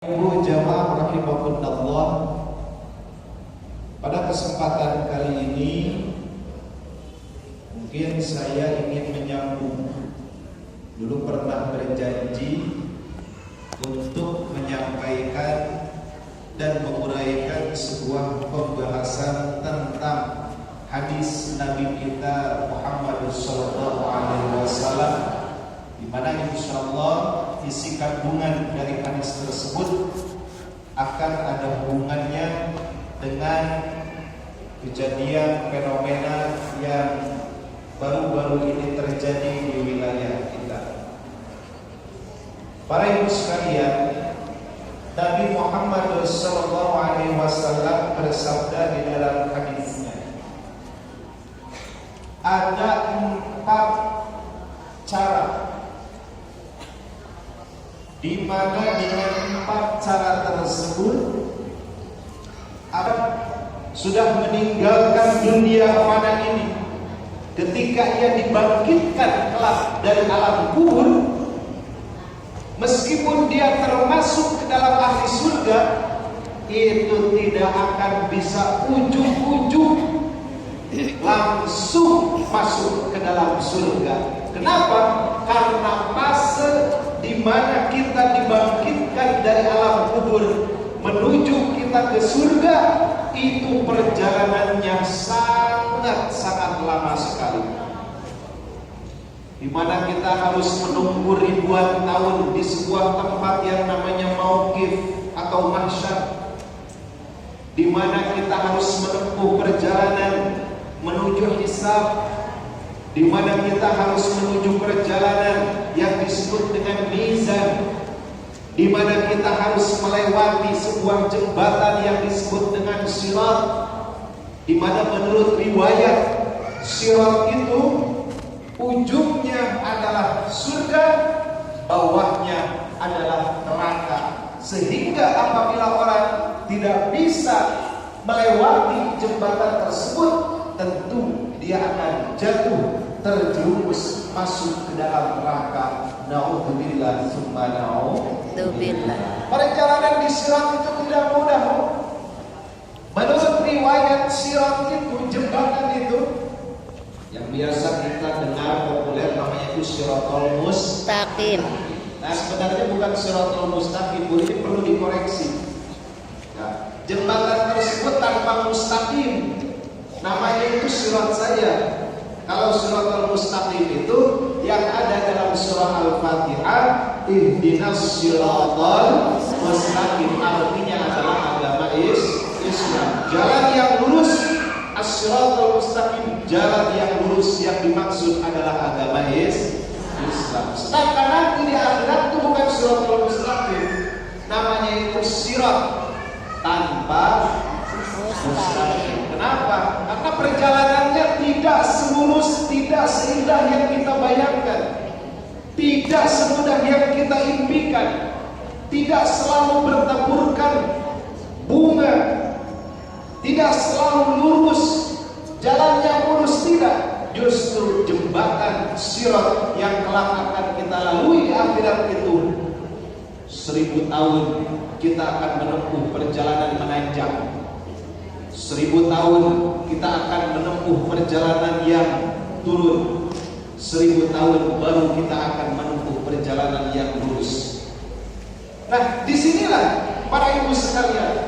Ibu jamaah rahimakumullah, pada kesempatan kali ini mungkin saya ingin menyambung. Dulu pernah berjanji untuk menyampaikan dan menguraikan sebuah pembahasan tentang hadis Nabi kita Muhammad sallallahu alaihi wasallam, di mana insyaallah isi kandungan dari hadis tersebut akan ada hubungannya dengan kejadian fenomena yang baru-baru ini terjadi di wilayah kita. Para ibu sekalian, Nabi Muhammad sallallahu alaihi wasallam bersabda di dalam hadisnya, ada 4 cara di mana dengan 4 cara tersebut Adam sudah meninggalkan dunia fana ini. Ketika ia dibangkitkan kelak dari alam kubur, meskipun dia termasuk ke dalam ahli surga, itu tidak akan bisa ujung-ujung langsung masuk ke dalam surga. Kenapa? Karena fase di mana kita dibangkitkan dari alam kubur menuju kita ke surga, itu perjalanannya sangat-sangat lama sekali. Di mana kita harus menunggu ribuan tahun di sebuah tempat yang namanya mauqif atau mahsyar, di mana kita harus menempuh perjalanan menuju hisab, di mana kita harus menuju perjalanan yang disebut dengan mizan, di mana kita harus melewati sebuah jembatan yang disebut dengan sirat, di mana menurut riwayat sirat itu ujungnya adalah surga, bawahnya adalah neraka, sehingga apabila orang tidak bisa melewati jembatan tersebut, tentu dia akan jatuh terjerumus masuk ke dalam neraka. Naudzubillah summa naudzubillah. Perjalanan di sirat itu tidak mudah. Menurut riwayat sirat itu, jembatan itu yang biasa kita dengar populer namanya itu Shirathul Mustaqim. Nah, sebenarnya bukan Shirathul Mustaqim, ini perlu dikoreksi. Nah, jembatan tersebut tanpa mustaqim, namanya itu sirat saja. Kalau Shirathul Mustaqim itu yang ada dalam surah Al-Fatihah, ihdinas shirathal mustaqim, artinya adalah agama Islam, jalan yang lurus. As-shirathul mustaqim, jalan yang lurus, yang dimaksud adalah agama Islam. Sedangkan nanti di akhirat itu bukan Shirathul Mustaqim, namanya itu sirat tanpa mustaqim. Kenapa? Karena perjalanannya tidak semulus, tidak seindah yang kita bayangkan, tidak semudah yang kita impikan, tidak selalu bertaburkan bunga, tidak selalu lurus, jalannya mulus, tidak. Justru jembatan sirat yang kelak akan kita lalui di akhirat itu 1000 tahun kita akan menempuh perjalanan menanjak. 1000 tahun kita akan menempuh perjalanan yang turun. 1000 tahun baru kita akan menempuh perjalanan yang lurus. Nah, disinilah para ibu sekalian,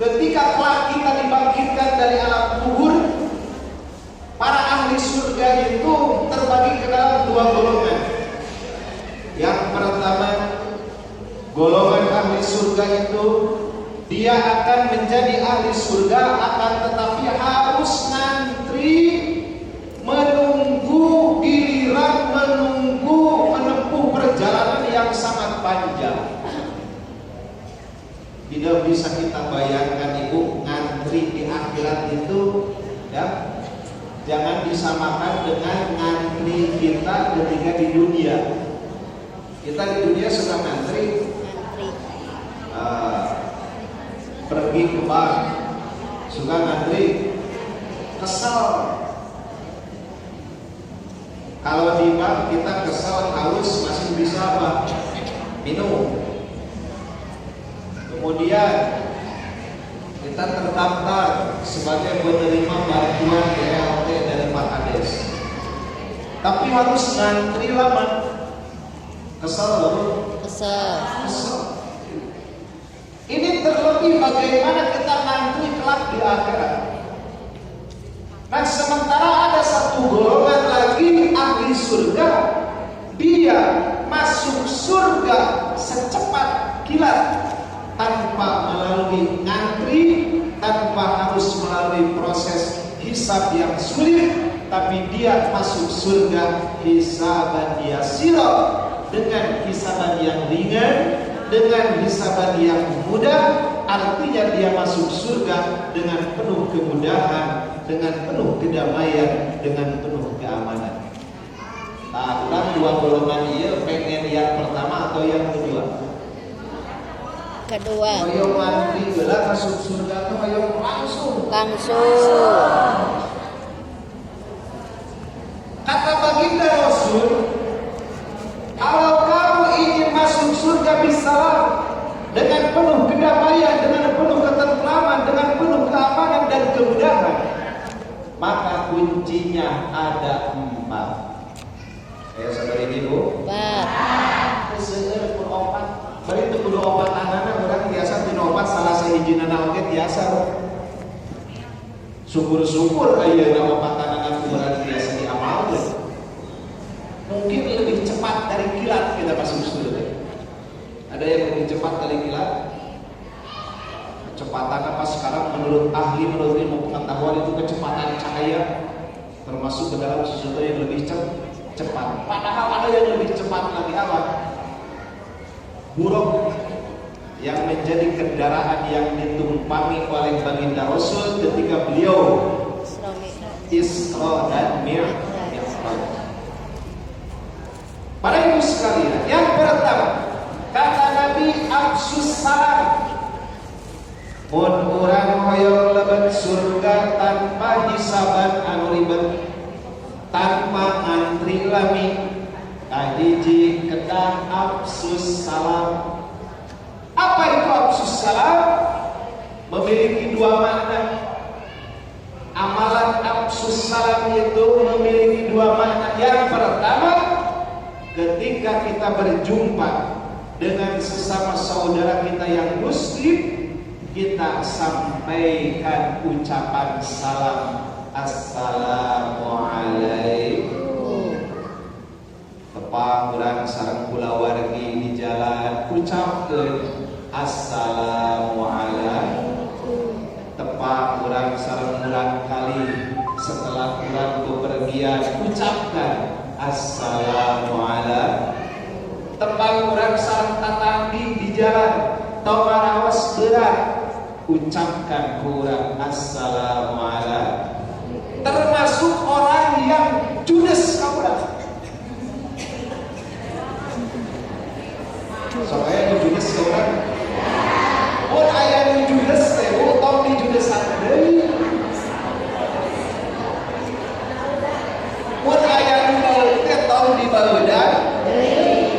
ketika kelak kita dibangkitkan dari alam kubur, para ahli surga itu terbagi ke dalam 2 golongan. Yang pertama, golongan ahli surga itu dia akan menjadi ahli surga, akan tetapi harus ngantri, menunggu giliran, menempuh perjalanan yang sangat panjang. Tidak bisa kita bayangkan ibu, ngantri di akhirat itu, ya, jangan disamakan dengan ngantri kita ketika di dunia. Kita di dunia suka ngantri, pergi ke bank, suka ngantri, kesel. Kalau di bank kita kesel, haus, masih bisa apa? Minum. Kemudian kita terdaftar sebagai penerima bantuan BLT dari Pak Kades. Tapi harus ngantri lama. Kesel loh. Kesel. Ini terlebih bagaimana kita ngantri kelak di akhirat. Nah, sementara ada satu golongan lagi ahli surga, dia masuk surga secepat kilat tanpa melalui ngantri, tanpa harus melalui proses hisab yang sulit, tapi dia masuk surga hisaban yasira, dengan hisaban yang ringan, dengan hisaban yang mudah. Artinya dia masuk surga dengan penuh kemudahan, dengan penuh kedamaian, dengan penuh keamanan. Nah, ulang dua golongan iya, pengen yang pertama atau yang kedua? Kedua. Hoyong ngantri gelar masuk surga tuh hoyong langsung. Kata baginda Rasul, kalau kamu ingin masuk surga bisalam dengan penuh kedamaian, dengan penuh ketentraman, dengan penuh keamanan dan kemudahan, maka kuncinya ada 4. Ya saudari ibu. 4. Seueur pun opat. Bari teu kudu opat anana urang biasa dina opat salah sahijina oge biasa. Syukur-syukur ayeuna opat anana urang biasa diamalkeun. Mungkin lebih cepat dari kilat kita masuk surga. Ada yang lebih cepat dari kilat? Kecepatan apa sekarang menurut ahli, menurut ilmu pengetahuan itu kecepatan cahaya termasuk ke dalam sesuatu yang lebih cepat. Padahal ada yang lebih cepat lagi apa? Buruk yang menjadi kendaraan yang ditumpangi oleh baginda Rasul ketika beliau Isra dan Mi'raj. Para ibu sekalian, yang pertama kata Nabi Absus salam. Mun urang hoyong lebat surga tanpa hisaban anu ribet, tanpa ngantri lami, kahiji kedah absus salam. Apa itu absus salam? Memiliki dua makna. Amalan absus salam itu memiliki dua makna. Yang pertama, ketika kita berjumpa dengan sesama saudara kita yang muslim, kita sampaikan ucapan salam, assalamualaikum. Tepang urang sareng kulawargi di jalan ucapkeun assalamualaikum. Tepang urang sareng urang kali setelah urang bepergian ucapkan assalamualaikum. Tepang urang sareng tatanggi di jalan tong ngaraos berat ucapkan kurang assalamualaikum. Termasuk orang yang judes kaula. Soalnya judes kaula. Mun aya nu judes teh tong di judesan deui. Mun aya nu baeud teh tong dibaeudan deui.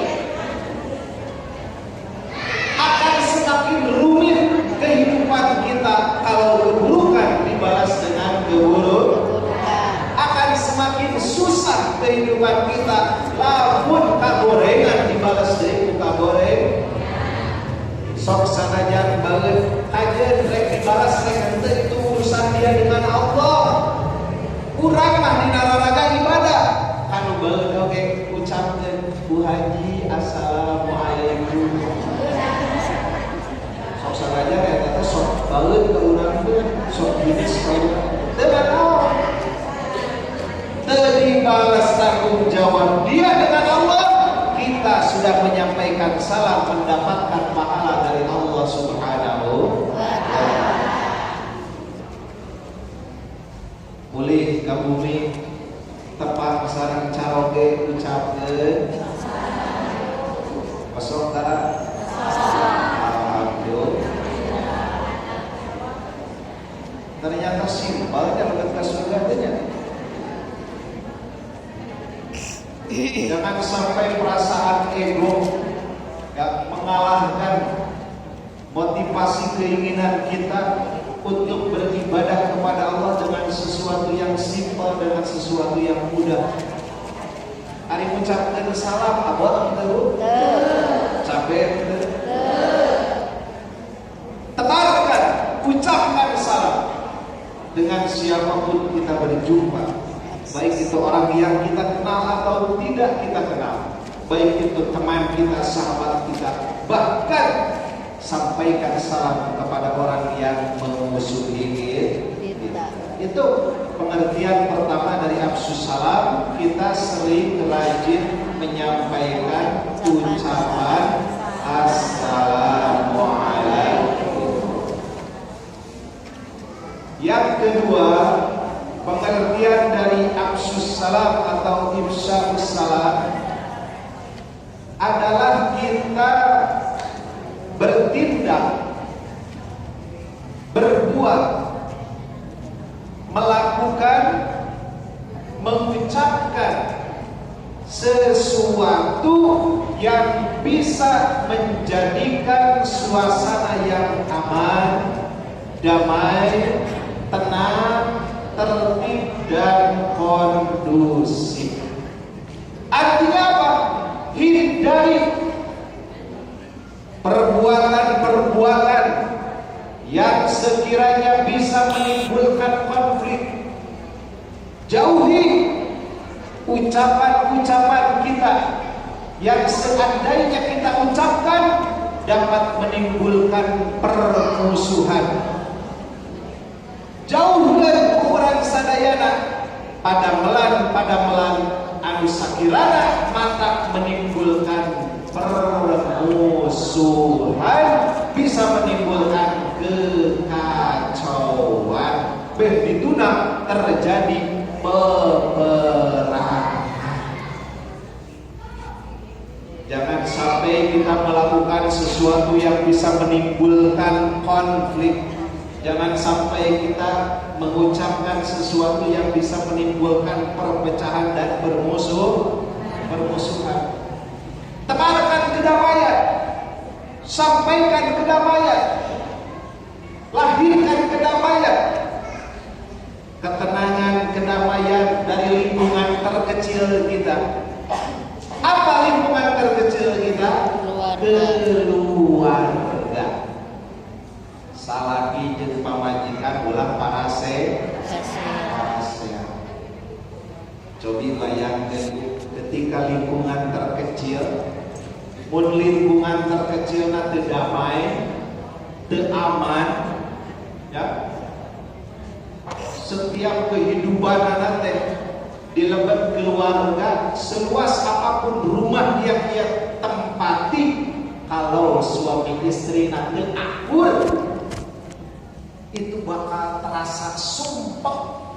Akan semakin rumit kehidupan kita kalau keburukan dibalas dengan keburukan. Akan semakin susah kehidupan kita lamun kagorengan dibalas dengan kagoreng. Sok sanajan baeud ajeun rek dibalas rek henteu itu urusan dia dengan Allah. Urang mah dina raraga ibadah anu baeud oge ucapkeun Bu Haji assalamualaikum. Sok sanajan eta sok baeud ka urang teh sok jenis ka urang teu naon. Teu dibalas tanggung jawab dia dengan Allah, kita sudah menyampaikan salam mendapatkan pahala dari Allah Subhanahu wa ta'ala. Mulih ka bumi tepat sareng caroge ucapkeun pasok tara alhamdulillah. Ternyata simpel yang dekat surga nya. Jangan sampai perasaan ego yang mengalahkan, motivasi keinginan kita untuk beribadah kepada Allah dengan sesuatu yang simpel, dengan sesuatu yang mudah. Hari mengucapkan salam, abah terus capek tebarkan, ucapkan salam dengan siapapun kita berjumpa, baik itu orang yang kita kenal atau tidak kita kenal, baik itu teman kita, sahabat kita, bahkan sampaikan salam kepada orang yang memusuhi kita. Itu pengertian pertama dari afsus salam. Kita sering rajin menyampaikan ucapan assalamualaikum. Yang kedua, pengertian dari afsus salam atau ifsya'us salam adalah kita bertindak, berbuat, melakukan, mengucapkan sesuatu yang bisa menjadikan suasana yang aman, damai, tenang, tertib, dan kondusif. Artinya apa? Hindari perbuatan-perbuatan yang sekiranya bisa menimbulkan konflik. Jauhi ucapan-ucapan kita yang seandainya kita ucapkan dapat menimbulkan permusuhan. Jauhkan ukuran sadayana pada melan anu sakirana mata menimbulkan permusuhan, bisa menimbulkan kekacauan, dituna terjadi peperangan. Jangan sampai kita melakukan sesuatu yang bisa menimbulkan konflik. Jangan sampai kita mengucapkan sesuatu yang bisa menimbulkan perpecahan dan permusuhan. Tebarkan kedamaian, sampaikan kedamaian, lahirkan kedamaian, ketenangan, kedamaian dari lingkungan terkecil kita. Apa lingkungan terkecil kita? Keluarga. Salaki jeung pamajikan ulah parasehat. Cobi bayangkan ketika lingkungan terkecil, mun lingkungan terkecil na teu damai, teu aman, ya. Setiap kehidupan anak teh di lebat keluarga, seluas apapun rumah yang dia tempati, kalau suami istri nanti akur, itu bakal terasa sumpah.